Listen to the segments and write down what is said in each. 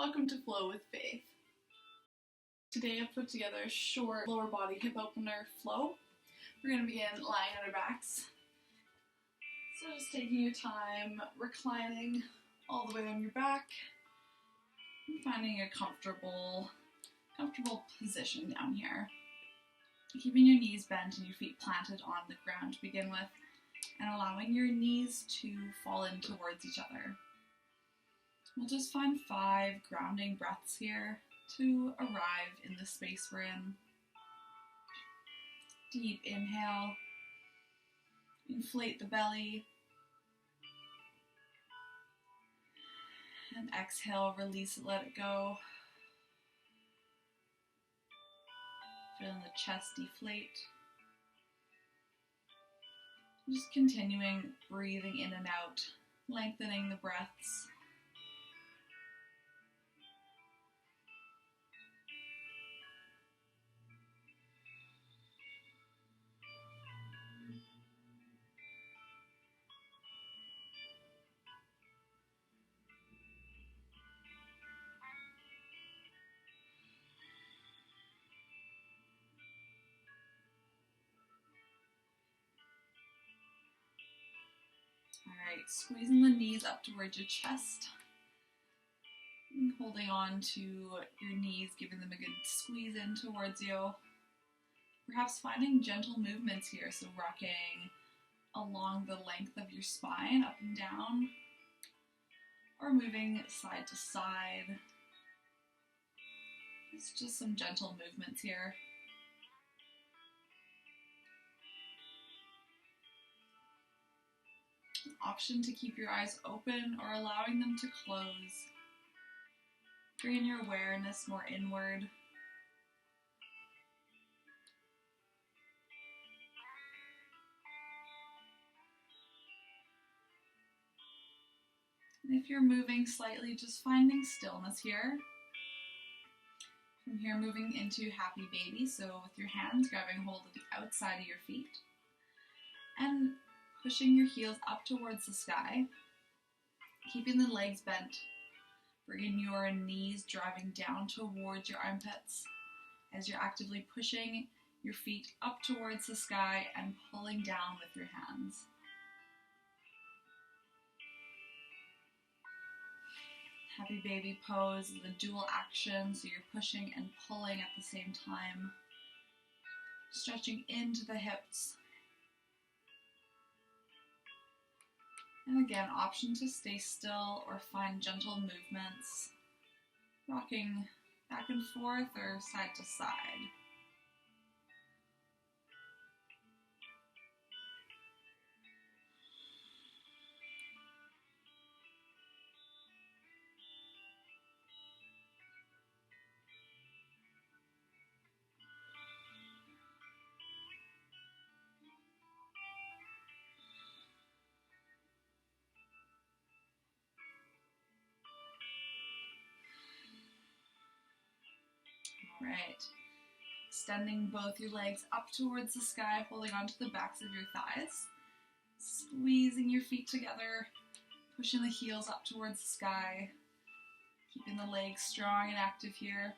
Welcome to Flow with Faith. Today I've put together a short lower body hip opener flow. We're going to begin lying on our backs. So just taking your time, reclining all the way on your back, and finding a comfortable position down here. Keeping your knees bent and your feet planted on the ground to begin with, and allowing your knees to fall in towards each other. We'll just find 5 grounding breaths here to arrive in the space we're in. Deep inhale, inflate the belly, and exhale, release it, let it go. Feeling the chest deflate. Just continuing breathing in and out, lengthening the breaths. Alright, squeezing the knees up towards your chest. And holding on to your knees, giving them a good squeeze in towards you. Perhaps finding gentle movements here, so rocking along the length of your spine, up and down, or moving side to side. It's just some gentle movements here. An option to keep your eyes open or allowing them to close. Bring your awareness more inward. And if you're moving slightly, just finding stillness here. From here, moving into happy baby, so with your hands grabbing hold of the outside of your feet and pushing your heels up towards the sky, keeping the legs bent, bringing your knees driving down towards your armpits as you're actively pushing your feet up towards the sky and pulling down with your hands. Happy baby pose, the dual action, so you're pushing and pulling at the same time. Stretching into the hips. And again, option to stay still or find gentle movements, rocking back and forth or side to side. Right, extending both your legs up towards the sky, holding onto the backs of your thighs, squeezing your feet together, pushing the heels up towards the sky, keeping the legs strong and active here,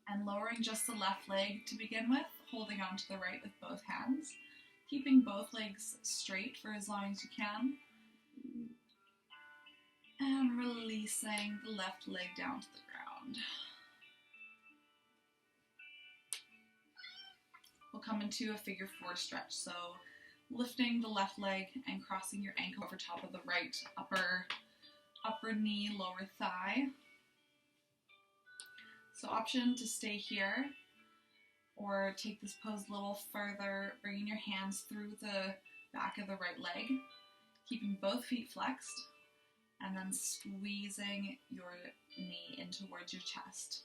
and lowering just the left leg to begin with, holding onto the right with both hands, keeping both legs straight for as long as you can, and releasing the left leg down to the ground. We'll come into a figure 4 stretch, so lifting the left leg and crossing your ankle over top of the right upper knee, lower thigh. So option to stay here or take this pose a little further, bringing your hands through the back of the right leg, keeping both feet flexed, and then squeezing your knee in towards your chest.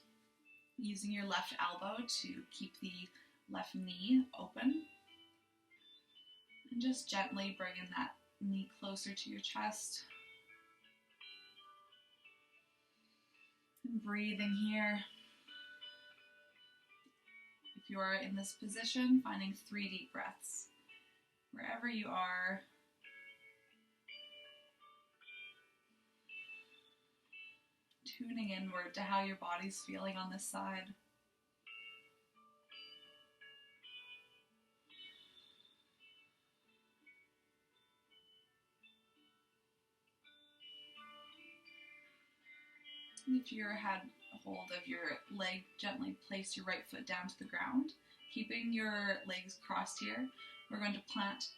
Using your left elbow to keep the left knee open, and just gently bringing that knee closer to your chest. And breathing here. If you are in this position, finding 3 deep breaths. Wherever you are, tuning inward to how your body's feeling on this side. If you had hold of your leg, gently place your right foot down to the ground. Keeping your legs crossed here, we're going to plant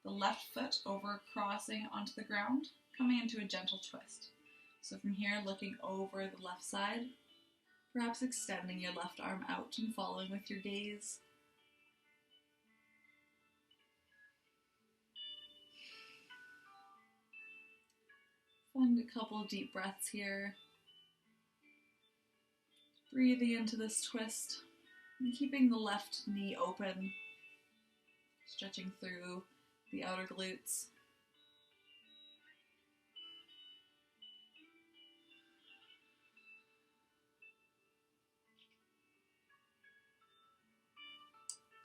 the left foot over, crossing onto the ground, coming into a gentle twist. So from here, looking over the left side, perhaps extending your left arm out and following with your gaze. Find a couple of deep breaths here. Breathing into this twist and keeping the left knee open, stretching through the outer glutes.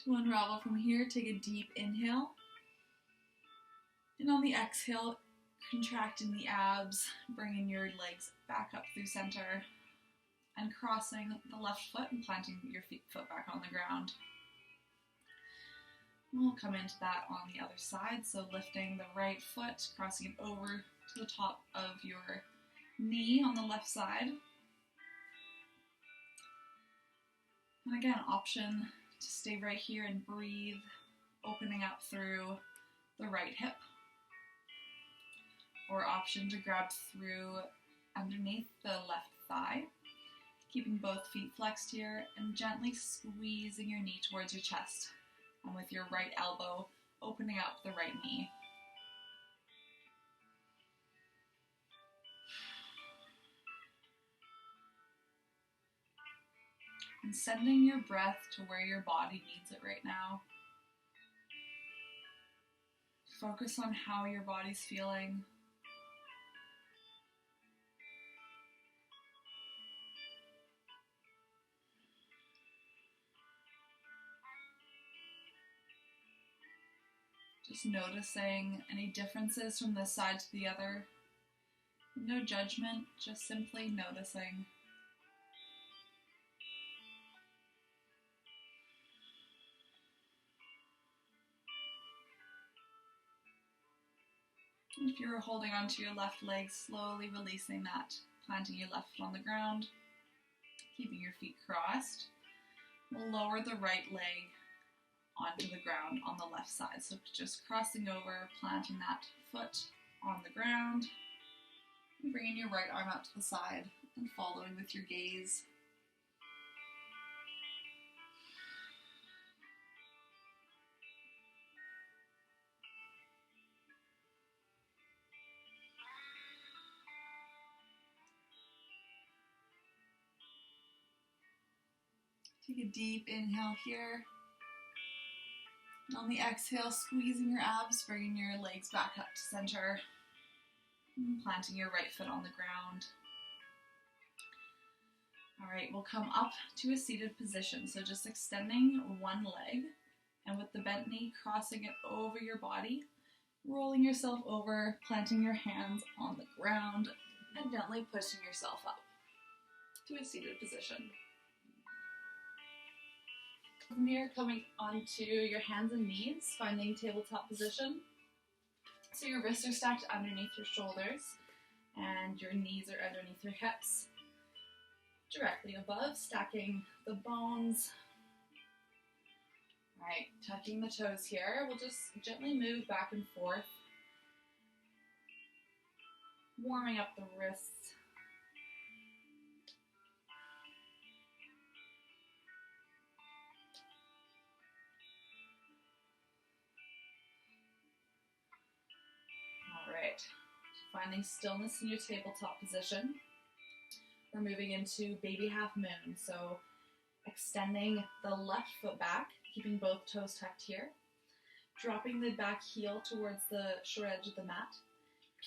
To unravel from here, take a deep inhale. And on the exhale, contracting the abs, bringing your legs back up through center, and crossing the left foot and planting your foot back on the ground. We'll come into that on the other side, so lifting the right foot, crossing it over to the top of your knee on the left side. And again, option to stay right here and breathe, opening up through the right hip. Or option to grab through underneath the left thigh, keeping both feet flexed here and gently squeezing your knee towards your chest. And with your right elbow, opening up the right knee. And sending your breath to where your body needs it right now. Focus on how your body's feeling. Just noticing any differences from this side to the other. No judgment, just simply noticing. If you're holding onto your left leg, slowly releasing that, planting your left foot on the ground, keeping your feet crossed. We'll lower the right leg onto the ground on the left side. So just crossing over, planting that foot on the ground, and bringing your right arm out to the side and following with your gaze. Take a deep inhale here. And on the exhale, squeezing your abs, bringing your legs back up to center. And planting your right foot on the ground. All right, we'll come up to a seated position. So just extending one leg and with the bent knee, crossing it over your body, rolling yourself over, planting your hands on the ground, and gently pushing yourself up to a seated position. From here, coming onto your hands and knees, finding tabletop position. So your wrists are stacked underneath your shoulders and your knees are underneath your hips. Directly above, stacking the bones. All right, tucking the toes here. We'll just gently move back and forth, warming up the wrists. Alright, finding stillness in your tabletop position. We're moving into baby half moon, so extending the left foot back, keeping both toes tucked here. Dropping the back heel towards the short edge of the mat.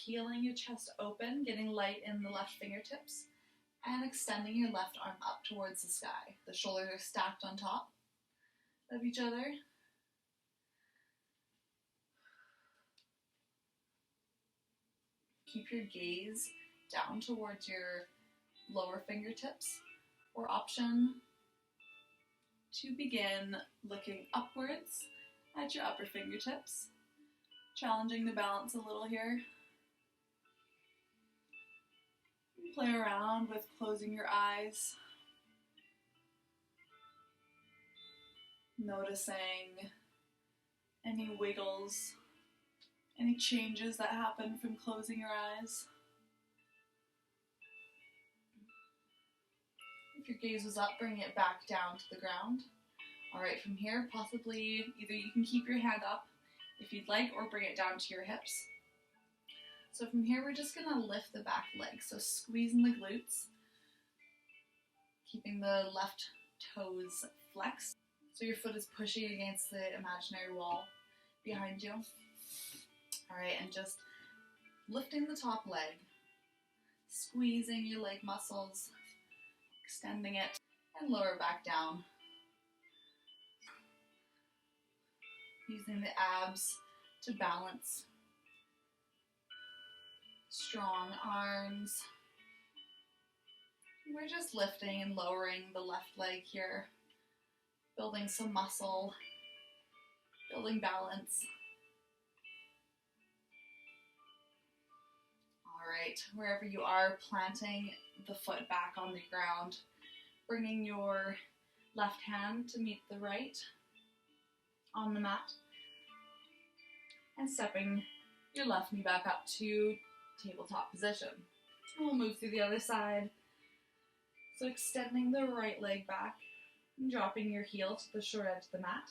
Peeling your chest open, getting light in the left fingertips. And extending your left arm up towards the sky. The shoulders are stacked on top of each other. Keep your gaze down towards your lower fingertips, or option to begin looking upwards at your upper fingertips, challenging the balance a little here. Play around with closing your eyes, noticing any wiggles, any changes that happen from closing your eyes. If your gaze was up, bring it back down to the ground. Alright, from here, possibly either you can keep your hand up if you'd like, or bring it down to your hips. So from here, we're just gonna lift the back leg. So squeezing the glutes, keeping the left toes flexed. So your foot is pushing against the imaginary wall behind you. Alright, and just lifting the top leg, squeezing your leg muscles, extending it, and lower back down. Using the abs to balance. Strong arms. We're just lifting and lowering the left leg here, building some muscle, building balance. Alright, wherever you are, planting the foot back on the ground, bringing your left hand to meet the right on the mat, and stepping your left knee back up to tabletop position. And we'll move through the other side. So extending the right leg back and dropping your heel to the short edge of the mat.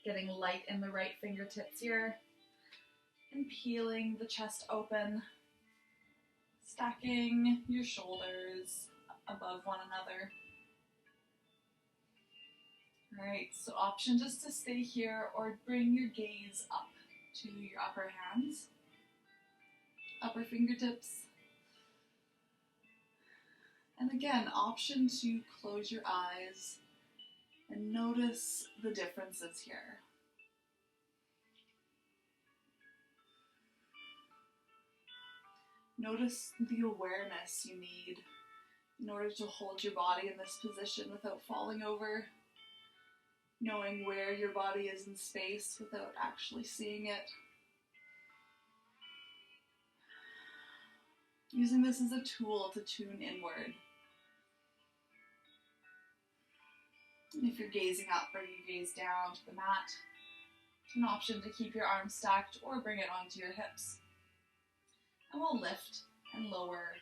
Getting light in the right fingertips here. And peeling the chest open. Stacking your shoulders above one another. Alright, so option just to stay here or bring your gaze up to your upper hands, upper fingertips. And again, option to close your eyes and notice the differences here. Notice the awareness you need in order to hold your body in this position without falling over. Knowing where your body is in space without actually seeing it. Using this as a tool to tune inward. And if you're gazing up, bring your gaze down to the mat. An option to keep your arms stacked or bring it onto your hips. And we'll lift and lower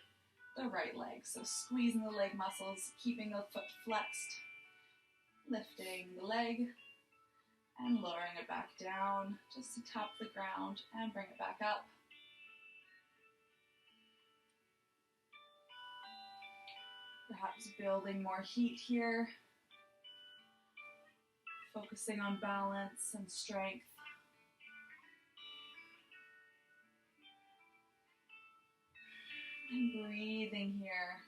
the right leg. So squeezing the leg muscles, keeping the foot flexed. Lifting the leg and lowering it back down just to tap the ground and bring it back up. Perhaps building more heat here. Focusing on balance and strength. And breathing here.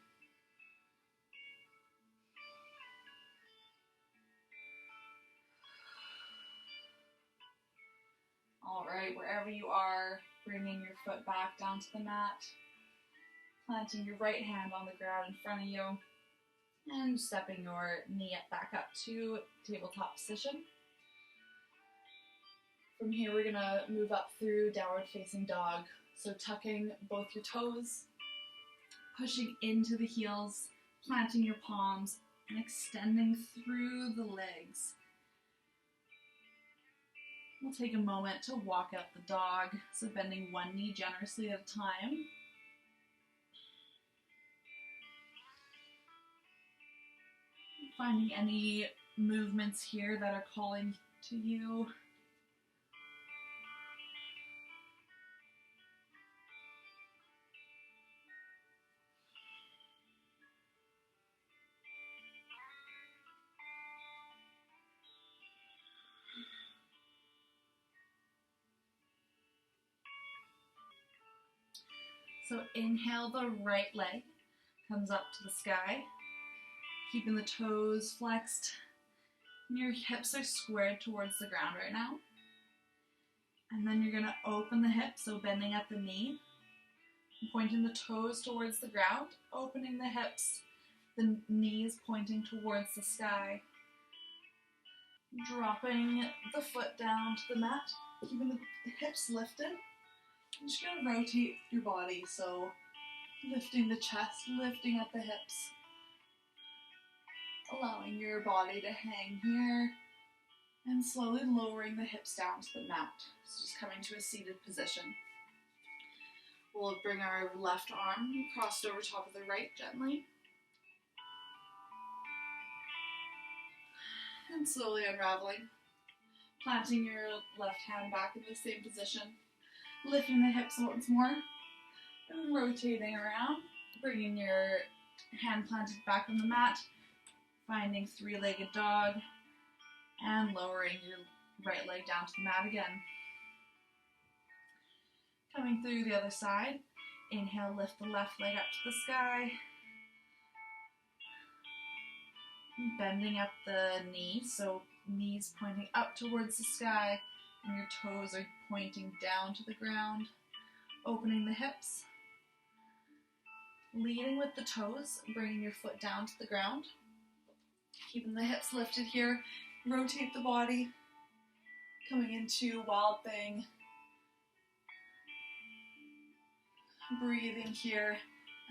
Alright, wherever you are, bringing your foot back down to the mat, planting your right hand on the ground in front of you, and stepping your knee back up to tabletop position. From here, we're going to move up through downward facing dog. So tucking both your toes, pushing into the heels, planting your palms, and extending through the legs. We'll take a moment to walk out the dog, so bending one knee generously at a time. Finding any movements here that are calling to you. So inhale, the right leg comes up to the sky, keeping the toes flexed. And your hips are squared towards the ground right now. And then you're going to open the hips, so bending at the knee, Pointing the toes towards the ground, opening the hips, the knees pointing towards the sky. Dropping the foot down to the mat, keeping the hips lifted. I'm just going to rotate your body, so lifting the chest, lifting up the hips. Allowing your body to hang here, and slowly lowering the hips down to the mat. So just coming to a seated position. We'll bring our left arm crossed over top of the right gently. And slowly unraveling. Planting your left hand back in the same position. Lifting the hips once more. And rotating around. Bringing your hand planted back on the mat. Finding three-legged dog. And lowering your right leg down to the mat again. Coming through the other side. Inhale, lift the left leg up to the sky. Bending up the knees, so knees pointing up towards the sky, and your toes are pointing down to the ground. Opening the hips. Leading with the toes, bringing your foot down to the ground. Keeping the hips lifted here. Rotate the body. Coming into Wild Thing. Breathing here,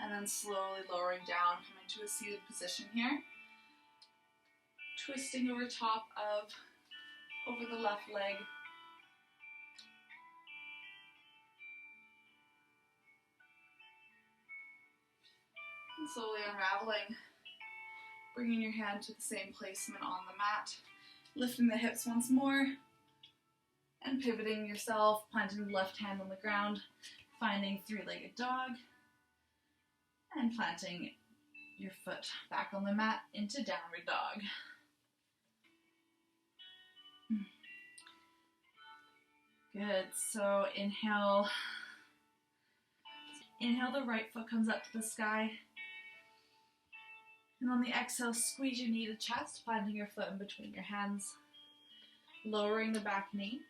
and then slowly lowering down, coming to a seated position here. Twisting over top of, over the left leg. And slowly unraveling. Bringing your hand to the same placement on the mat. Lifting the hips once more. And pivoting yourself, planting the left hand on the ground. Finding three-legged dog. And planting your foot back on the mat into downward dog. Good, so inhale the right foot comes up to the sky. And on the exhale, squeeze your knee to chest, planting your foot in between your hands. Lowering the back knee.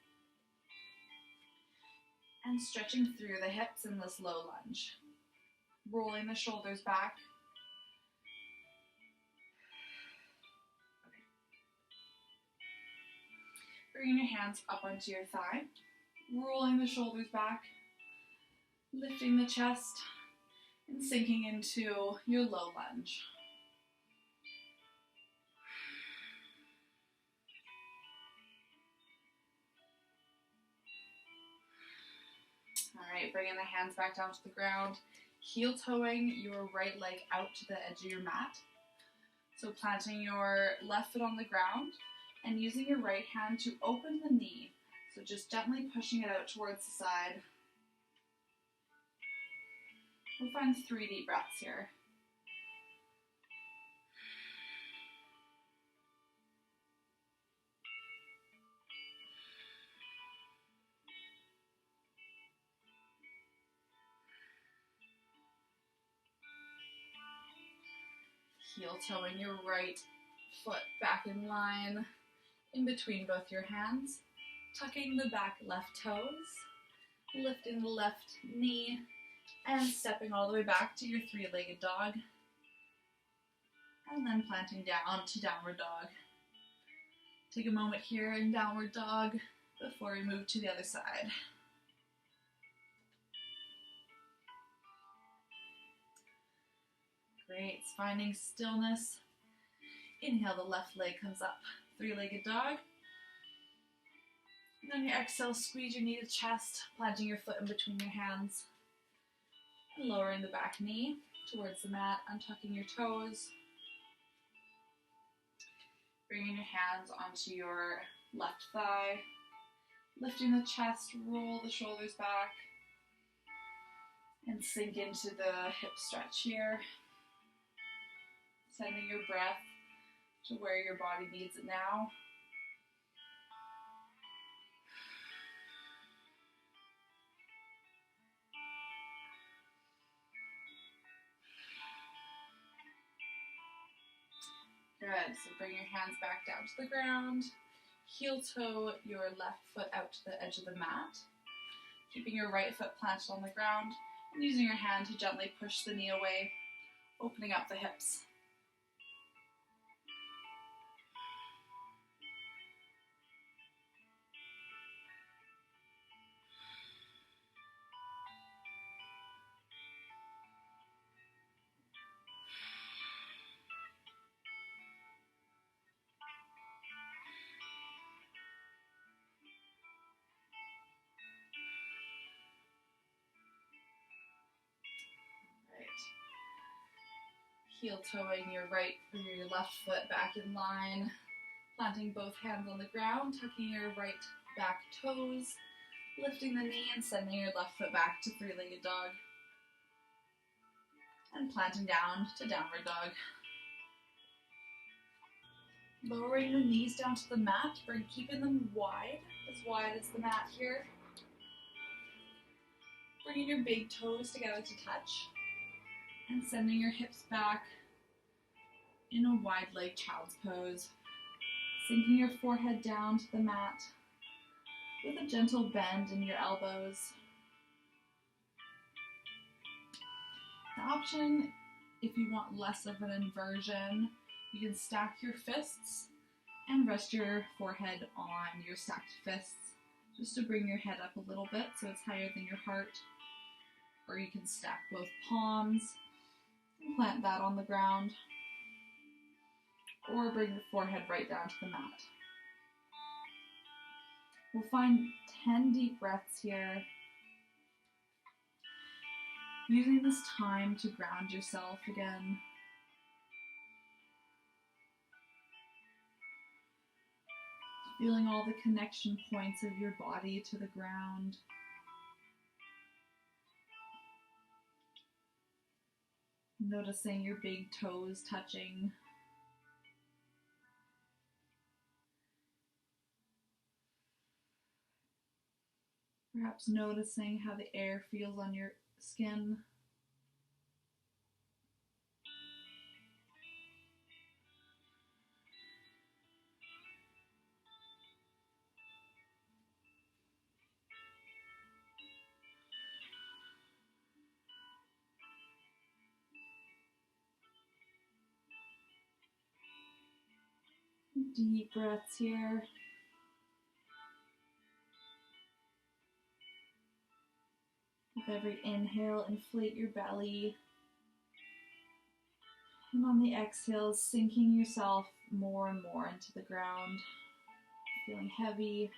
And stretching through the hips in this low lunge. Rolling the shoulders back. Bringing your hands up onto your thigh. Rolling the shoulders back. Lifting the chest. And sinking into your low lunge. Alright, bringing the hands back down to the ground. Heel toeing your right leg out to the edge of your mat. So planting your left foot on the ground and using your right hand to open the knee. So just gently pushing it out towards the side. We'll find 3 deep breaths here. Heel toeing your right foot back in line in between both your hands. Tucking the back left toes. Lifting the left knee. And stepping all the way back to your three-legged dog. And then planting down to downward dog. Take a moment here in downward dog before we move to the other side. Great, finding stillness. Inhale, the left leg comes up, three-legged dog. And on your exhale, squeeze your knee to chest, planting your foot in between your hands. And lowering the back knee towards the mat, untucking your toes. Bringing your hands onto your left thigh. Lifting the chest, roll the shoulders back. And sink into the hip stretch here. Sending your breath to where your body needs it now. Good, so bring your hands back down to the ground. Heel toe your left foot out to the edge of the mat. Keeping your right foot planted on the ground And using your hand to gently push the knee away, opening up the hips. Heel toeing your right or your left foot back in line, planting both hands on the ground, tucking your right back toes, lifting the knee and sending your left foot back to three-legged dog, and planting down to downward dog. Lowering the knees down to the mat, keeping them wide as the mat here. Bringing your big toes together to touch, and sending your hips back in a wide leg child's pose. Sinking your forehead down to the mat with a gentle bend in your elbows. The option, if you want less of an inversion, you can stack your fists and rest your forehead on your stacked fists just to bring your head up a little bit so it's higher than your heart. Or you can stack both palms and plant that on the ground. Or bring your forehead right down to the mat. We'll find 10 deep breaths here. Using this time to ground yourself again. Feeling all the connection points of your body to the ground. Noticing your big toes touching. Perhaps noticing how the air feels on your skin. Deep breaths here. With every inhale, inflate your belly. And on the exhale, sinking yourself more and more into the ground. Feeling heavy,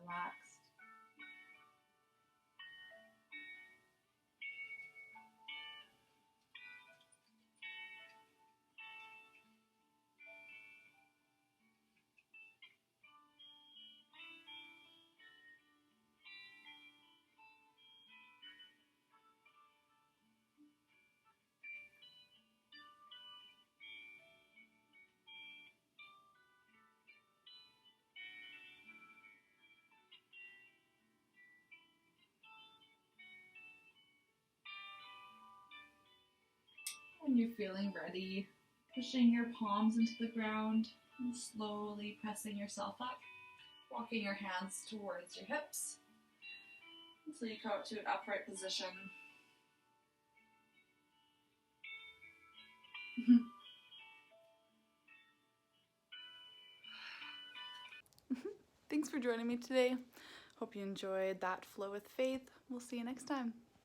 relaxed. When you're feeling ready, pushing your palms into the ground and slowly pressing yourself up, walking your hands towards your hips until you come up to an upright position. Thanks for joining me today. Hope you enjoyed that flow with faith. We'll see you next time.